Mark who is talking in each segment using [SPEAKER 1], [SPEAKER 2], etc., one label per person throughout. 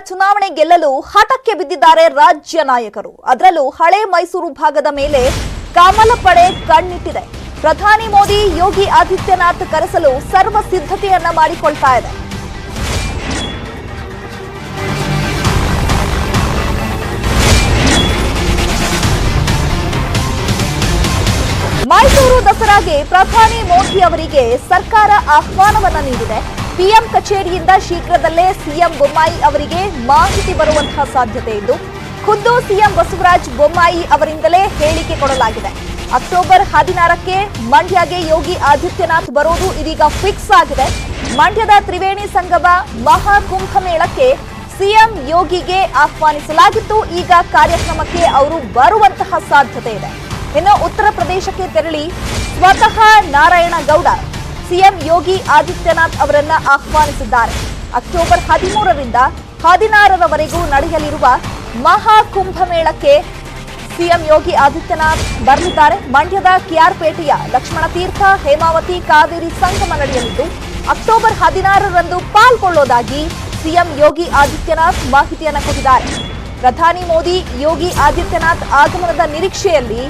[SPEAKER 1] ಚುನಾವಣೆ ಗೆಲ್ಲಲು ಹಠಕ್ಕೆ ಬಿದ್ದಿದ್ದಾರೆ ರಾಜ್ಯ ನಾಯಕರು. ಅದರಲ್ಲೂ ಹಳೆ ಮೈಸೂರು ಭಾಗದ ಮೇಲೆ ಕಮಲ ಪಡೆ ಕಣ್ಣಿಟ್ಟಿದೆ. ಪ್ರಧಾನಿ ಮೋದಿ ಯೋಗಿ ಆದಿತ್ಯನಾಥ್ ಕರೆಸಲು ಸರ್ವ ಸಿದ್ಧತೆಯನ್ನ ಮಾಡಿಕೊಳ್ತಾ ಇದೆ. ಮೈಸೂರು ದಸರಾಗೆ ಪ್ರಧಾನಿ ಮೋದಿ ಅವರಿಗೆ ಸರ್ಕಾರ ಆಹ್ವಾನವನ್ನ ನೀಡಿದೆ. ಪಿಎಂ ಕಚೇರಿಯಿಂದ ಶೀಘ್ರದಲ್ಲೇ ಸಿಎಂ ಬೊಮ್ಮಾಯಿ ಅವರಿಗೆ ಮಾಹಿತಿ ಬರುವಂತಹ ಸಾಧ್ಯತೆ ಇದ್ದು, ಖುದ್ದು ಸಿಎಂ ಬಸವರಾಜ ಬೊಮ್ಮಾಯಿ ಅವರಿಂದಲೇ ಹೇಳಿಕೆ ಕೊಡಲಾಗಿದೆ. ಅಕ್ಟೋಬರ್ 16ಕ್ಕೆ ಮಂಡ್ಯಗೆ ಯೋಗಿ ಆದಿತ್ಯನಾಥ್ ಬರೋದು ಇದೀಗ ಫಿಕ್ಸ್ ಆಗಿದೆ. ಮಂಡ್ಯದ ತ್ರಿವೇಣಿ ಸಂಗಮ ಮಹಾಕುಂಭ ಮೇಳಕ್ಕೆ ಸಿಎಂ ಯೋಗಿಗೆ ಆಹ್ವಾನಿಸಲಾಗಿತ್ತು. ಈಗ ಕಾರ್ಯಕ್ರಮಕ್ಕೆ ಅವರು ಬರುವಂತಹ ಸಾಧ್ಯತೆ ಇದೆ. ಇನ್ನು ಉತ್ತರ ಪ್ರದೇಶಕ್ಕೆ ತೆರಳಿ ಸ್ವತಃ ನಾರಾಯಣಗೌಡ ಸಿಎಂ ಯೋಗಿ ಆದಿತ್ಯನಾಥ್ ಅವರನ್ನ ಆಹ್ವಾನಿಸಿದ್ದಾರೆ. ಅಕ್ಟೋಬರ್ 13ರಿಂದ 16ರವರೆಗೂ ನಡೆಯಲಿರುವ ಮಹಾಕುಂಭ ಮೇಳಕ್ಕೆ ಸಿಎಂ ಯೋಗಿ ಆದಿತ್ಯನಾಥ್ ಬರಲಿದ್ದಾರೆ. ಮಂಡ್ಯದ ಕೆಆರ್ಪೇಟೆಯ ಲಕ್ಷ್ಮಣ ತೀರ್ಥ ಹೇಮಾವತಿ ಕಾವೇರಿ ಸಂಗಮ ನಡೆಯಲಿದ್ದು, ಅಕ್ಟೋಬರ್ 16ರಂದು ಪಾಲ್ಗೊಳ್ಳೋದಾಗಿ ಸಿಎಂ ಯೋಗಿ ಆದಿತ್ಯನಾಥ್ ಮಾಹಿತಿಯನ್ನು ಕೊಟ್ಟಿದ್ದಾರೆ. ಪ್ರಧಾನಿ ಮೋದಿ ಯೋಗಿ ಆದಿತ್ಯನಾಥ್ ಆಗಮನದ ನಿರೀಕ್ಷೆಯಲ್ಲಿ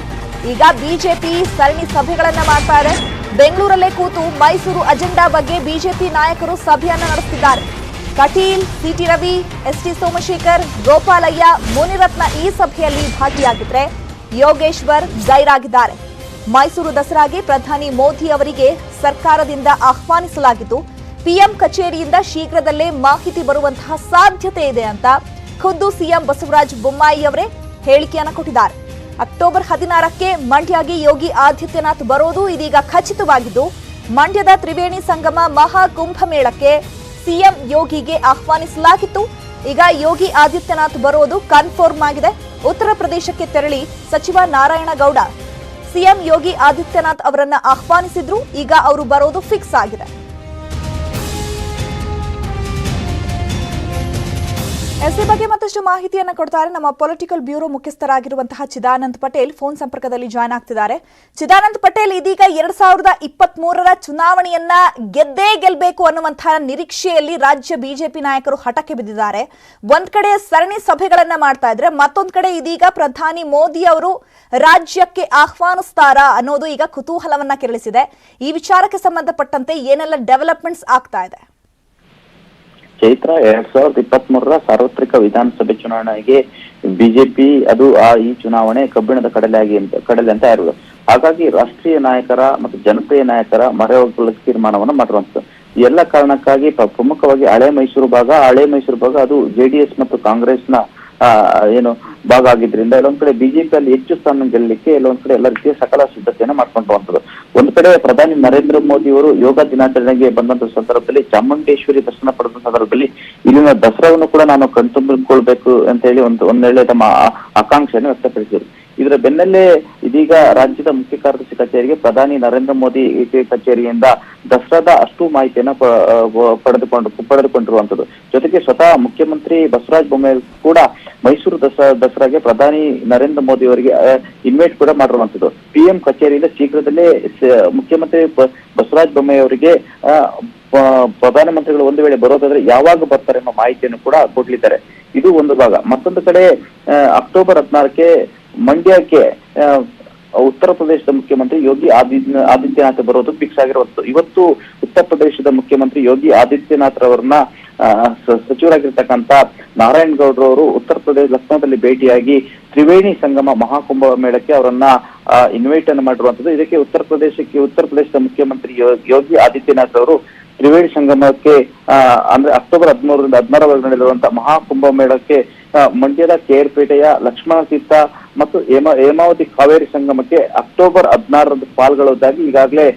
[SPEAKER 1] ಈಗ ಬಿಜೆಪಿ ಸರಣಿ ಸಭೆಗಳನ್ನ ಮಾಡ್ತಾ ಇದೆ. ಬೆಂಗಳೂರಲ್ಲೇ ಕೂತು ಮೈಸೂರು ಅಜೆಂಡಾ ಬಗ್ಗೆ ಬಿಜೆಪಿ ನಾಯಕರು ಸಭೆಯನ್ನ ನಡೆಸುತ್ತಿದ್ದಾರೆ. ಕಟೀಲ್, ಸಿಟಿ ರವಿ, ಎಸ್ಟಿ ಸೋಮಶೇಖರ್, ಗೋಪಾಲಯ್ಯ, ಮುನಿರತ್ನ ಈ ಸಭೆಯಲ್ಲಿ ಭಾಗಿಯಾಗಿದ್ರೆ ಯೋಗೇಶ್ವರ್ ಗೈರಾಗಿದ್ದಾರೆ. ಮೈಸೂರು ದಸರಾಗೆ ಪ್ರಧಾನಿ ಮೋದಿ ಅವರಿಗೆ ಸರ್ಕಾರದಿಂದ ಆಹ್ವಾನಿಸಲಾಗಿದ್ದು, ಪಿಎಂ ಕಚೇರಿಯಿಂದ ಶೀಘ್ರದಲ್ಲೇ ಮಾಹಿತಿ ಬರುವಂತಹ ಸಾಧ್ಯತೆ ಇದೆ ಅಂತ ಖುದ್ದು ಸಿಎಂ ಬಸವರಾಜ ಬೊಮ್ಮಾಯಿ ಅವರೇ ಹೇಳಿಕೆಯನ್ನು ಕೊಟ್ಟಿದ್ದಾರೆ. ಅಕ್ಟೋಬರ್ 16ಕ್ಕೆ ಮಂಡ್ಯಗೆ ಯೋಗಿ ಆದಿತ್ಯನಾಥ್ ಬರೋದು ಇದೀಗ ಖಚಿತವಾಗಿದ್ದು, ಮಂಡ್ಯದ ತ್ರಿವೇಣಿ ಸಂಗಮ ಮಹಾಕುಂಭ ಮೇಳಕ್ಕೆ ಸಿಎಂ ಯೋಗಿಗೆ ಆಹ್ವಾನಿಸಲಾಗಿತ್ತು. ಈಗ ಯೋಗಿ ಆದಿತ್ಯನಾಥ್ ಬರೋದು ಕನ್ಫರ್ಮ್ ಆಗಿದೆ. ಉತ್ತರ ಪ್ರದೇಶಕ್ಕೆ ತೆರಳಿ ಸಚಿವ ನಾರಾಯಣಗೌಡ ಸಿಎಂ ಯೋಗಿ ಆದಿತ್ಯನಾಥ್ ಅವರನ್ನ ಆಹ್ವಾನಿಸಿದ್ರು. ಈಗ ಅವರು ಬರೋದು ಫಿಕ್ಸ್ ಆಗಿದೆ. ಈ ಬಗ್ಗೆ ಮತ್ತಷ್ಟು ಮಾಹಿತಿಯನ್ನು ಕೊಡ್ತಾರೆ ನಮ್ಮ ಪೊಲಿಟಿಕಲ್ ಬ್ಯೂರೋ ಮುಖ್ಯಸ್ಥರಾಗಿರುವಂತಹ ಚಿದಾನಂದ್ ಪಟೇಲ್ ಫೋನ್ ಸಂಪರ್ಕದಲ್ಲಿ ಜಾಯ್ನ್ ಆಗ್ತಿದ್ದಾರೆ. ಚಿದಾನಂದ್ ಪಟೇಲ್, ಇದೀಗ 2023ರ ಚುನಾವಣೆಯನ್ನ ಗೆದ್ದೇ ಗೆಲ್ಲಬೇಕು ಅನ್ನುವಂತಹ ನಿರೀಕ್ಷೆಯಲ್ಲಿ ರಾಜ್ಯ ಬಿಜೆಪಿ ನಾಯಕರು ಹಠಕ್ಕೆ ಬಿದ್ದಿದ್ದಾರೆ. ಒಂದ್ ಕಡೆ ಸರಣಿ ಸಭೆಗಳನ್ನ ಮಾಡ್ತಾ ಇದ್ರೆ, ಮತ್ತೊಂದ್ ಕಡೆ ಇದೀಗ ಪ್ರಧಾನಿ ಮೋದಿ ಅವರು ರಾಜ್ಯಕ್ಕೆ ಆಹ್ವಾನಿಸ್ತಾರಾ ಅನ್ನೋದು ಈಗ ಕುತೂಹಲವನ್ನ ಕೆರಳಿಸಿದೆ. ಈ ವಿಚಾರಕ್ಕೆ ಸಂಬಂಧಪಟ್ಟಂತೆ ಏನೆಲ್ಲ ಡೆವಲಪ್ಮೆಂಟ್ಸ್ ಆಗ್ತಾ ಇದೆ?
[SPEAKER 2] ಚೈತ್ರ 2023ರ ಸಾರ್ವತ್ರಿಕ ವಿಧಾನಸಭೆ ಚುನಾವಣೆಗೆ ಬಿಜೆಪಿ ಅದು ಈ ಚುನಾವಣೆ ಕಬ್ಬಿಣದ ಕಡಲೆ ಅಂತ ಇರುವುದು. ಹಾಗಾಗಿ ರಾಷ್ಟ್ರೀಯ ನಾಯಕರ ಮತ್ತು ಜನಪ್ರಿಯ ನಾಯಕರ ಮೊರೆ ಹೋಗಲಿಕ್ಕೆ ತೀರ್ಮಾನವನ್ನು ಮಾಡಿರುವಂತದ್ದು. ಈ ಎಲ್ಲ ಕಾರಣಕ್ಕಾಗಿ ಪ್ರಮುಖವಾಗಿ ಹಳೆ ಮೈಸೂರು ಭಾಗ ಅದು ಜೆಡಿಎಸ್ ಮತ್ತು ಕಾಂಗ್ರೆಸ್ನ ಏನು ಭಾಗ ಆಗಿದ್ರಿಂದ ಎಲ್ಲೊಂದ್ ಕಡೆ ಬಿಜೆಪಿ ಅಲ್ಲಿ ಹೆಚ್ಚು ಸ್ಥಾನ ಗೆಲ್ಲಲಿಕ್ಕೆ ಎಲ್ಲೊಂದ್ ಕಡೆ ಎಲ್ಲ ರೀತಿಯ ಸಕಲ ಸಿದ್ಧತೆಯನ್ನು ಮಾಡ್ಕೊಂಡಿರುವಂತದ್ದು. ಒಂದ್ ಕಡೆ ಪ್ರಧಾನಿ ನರೇಂದ್ರ ಮೋದಿ ಅವರು ಯೋಗ ದಿನಾಚರಣೆಗೆ ಬಂದಂತ ಸಂದರ್ಭದಲ್ಲಿ ಚಾಮುಂಡೇಶ್ವರಿ ದರ್ಶನ ಪಡೆದ ಸಂದರ್ಭದಲ್ಲಿ ಇಲ್ಲಿನ ದಸರಾವನ್ನು ಕೂಡ ನಾನು ಕಣ್ತುಂಬಿಕೊಳ್ಬೇಕು ಅಂತ ಹೇಳಿ ಒಂದೆಳೆ ತಮ್ಮ ಆಕಾಂಕ್ಷೆಯನ್ನು ವ್ಯಕ್ತಪಡಿಸಿದರು. ಇದರ ಬೆನ್ನಲ್ಲೇ ಇದೀಗ ರಾಜ್ಯದ ಮುಖ್ಯ ಕಾರ್ಯದರ್ಶಿ ಕಚೇರಿಗೆ ಪ್ರಧಾನಿ ನರೇಂದ್ರ ಮೋದಿ ಕಚೇರಿಯಿಂದ ದಸರಾದ ಅಷ್ಟು ಮಾಹಿತಿಯನ್ನ ಪಡೆದುಕೊಂಡಿರುವಂತದ್ದು. ಜೊತೆಗೆ ಸ್ವತಃ ಮುಖ್ಯಮಂತ್ರಿ ಬಸವರಾಜ ಬೊಮ್ಮಾಯಿ ಕೂಡ ಮೈಸೂರು ದಸರಾಗೆ ಪ್ರಧಾನಿ ನರೇಂದ್ರ ಮೋದಿ ಅವರಿಗೆ ಇನ್ವೈಟ್ ಕೂಡ ಮಾಡಿರುವಂತದ್ದು. ಪಿಎಂ ಕಚೇರಿಯಿಂದ ಶೀಘ್ರದಲ್ಲೇ ಮುಖ್ಯಮಂತ್ರಿ ಬಸವರಾಜ ಬೊಮ್ಮಾಯಿ ಅವರಿಗೆ ಪ್ರಧಾನಮಂತ್ರಿಗಳು ಒಂದು ವೇಳೆ ಬರೋದಾದ್ರೆ ಯಾವಾಗ ಬರ್ತಾರೆ ಅನ್ನೋ ಮಾಹಿತಿಯನ್ನು ಕೂಡ ಕೊಡ್ಲಿದ್ದಾರೆ. ಇದು ಒಂದು ಭಾಗ. ಮತ್ತೊಂದು ಕಡೆ ಅಕ್ಟೋಬರ್ 16ಕ್ಕೆ ಮಂಡ್ಯಕ್ಕೆ ಉತ್ತರ ಪ್ರದೇಶದ ಮುಖ್ಯಮಂತ್ರಿ ಯೋಗಿ ಆದಿತ್ಯನಾಥ್ ಬರೋದು ಫಿಕ್ಸ್ ಆಗಿರುವಂತದ್ದು. ಇವತ್ತು ಉತ್ತರ ಪ್ರದೇಶದ ಮುಖ್ಯಮಂತ್ರಿ ಯೋಗಿ ಆದಿತ್ಯನಾಥ್ ರವರನ್ನ ಸಚಿವರಾಗಿರ್ತಕ್ಕಂಥ ನಾರಾಯಣಗೌಡರವರು ಉತ್ತರ ಪ್ರದೇಶ ಲಕ್ನೋದಲ್ಲಿ ಭೇಟಿಯಾಗಿ ತ್ರಿವೇಣಿ ಸಂಗಮ ಮಹಾಕುಂಭ ಮೇಳಕ್ಕೆ ಅವರನ್ನ ಇನ್ವೈಟ್ ಅನ್ನು ಮಾಡಿರುವಂತದ್ದು. ಇದಕ್ಕೆ ಉತ್ತರ ಪ್ರದೇಶದ ಮುಖ್ಯಮಂತ್ರಿ ಯೋಗಿ ಆದಿತ್ಯನಾಥ್ ಅವರು ತ್ರಿವೇಣಿ ಸಂಗಮಕ್ಕೆ ಅಂದ್ರೆ ಅಕ್ಟೋಬರ್ 13ರಿಂದ 16ರವರೆಗೆ ನಡೆದಿರುವಂತಹ ಮಹಾಕುಂಭ ಮೇಳಕ್ಕೆ ಮಂಡ್ಯದ ಕೆಆರ್ಪೇಟೆಯ ಲಕ್ಷ್ಮಣ ತೀರ್ಥ ಮತ್ತು ಹೇಮಾವತಿ ಕಾವೇರಿ ಸಂಗಮಕ್ಕೆ ಅಕ್ಟೋಬರ್ 16ರಂದು ಪಾಲ್ಗೊಳ್ಳುವುದಾಗಿ ಈಗಾಗಲೇ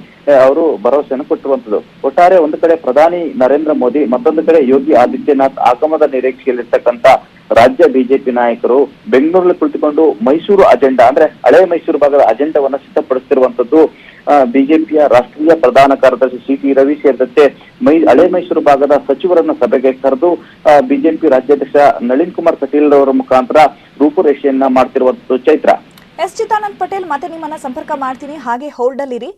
[SPEAKER 2] ಅವರು ಭರವಸೆಯನ್ನು ಕೊಟ್ಟಿರುವಂತದ್ದು. ಒಟ್ಟಾರೆ ಒಂದು ಕಡೆ ಪ್ರಧಾನಿ ನರೇಂದ್ರ ಮೋದಿ, ಮತ್ತೊಂದು ಕಡೆ ಯೋಗಿ ಆದಿತ್ಯನಾಥ್ ಆಗಮನದ ನಿರೀಕ್ಷೆಯಲ್ಲಿರ್ತಕ್ಕಂಥ ರಾಜ್ಯ ಬಿಜೆಪಿ ನಾಯಕರು ಬೆಂಗಳೂರಲ್ಲಿ ಕುಳಿತುಕೊಂಡು ಮೈಸೂರು ಅಜೆಂಡಾ ಅಂದ್ರೆ ಹಳೆ ಮೈಸೂರು ಭಾಗದ ಅಜೆಂಡಾವನ್ನ ಸಿದ್ಧಪಡಿಸುತ್ತಿರುವಂತದ್ದು. ಬಿಜೆಪಿಯ ರಾಷ್ಟ್ರೀಯ ಪ್ರಧಾನ ಕಾರ್ಯದರ್ಶಿ ಸಿಟಿ ರವಿ ಸೇರಿದಂತೆ ಹಳೆ ಮೈಸೂರು ಭಾಗದ ಸಚಿವರನ್ನ ಸಭೆಗೆ ಕರೆದು ಬಿಜೆಪಿ ರಾಜ್ಯಾಧ್ಯಕ್ಷ ನಳಿನ್ ಕುಮಾರ್ ಕಟೀಲ್ ಅವರ ಮುಖಾಂತರ ರೂಪುರೇಷೆಯನ್ನ ಮಾಡ್ತಿರುವಂತದ್ದು. ಚೈತ್ರ,
[SPEAKER 1] ಚಿದಾನಂದ್ ಪಟೇಲ್ ಮತ್ತೆ ನಿಮ್ಮನ್ನ ಸಂಪರ್ಕ ಮಾಡ್ತೀನಿ, ಹಾಗೆ ಹೋಲ್ಡ್ ಅಲ್ಲಿರಿ.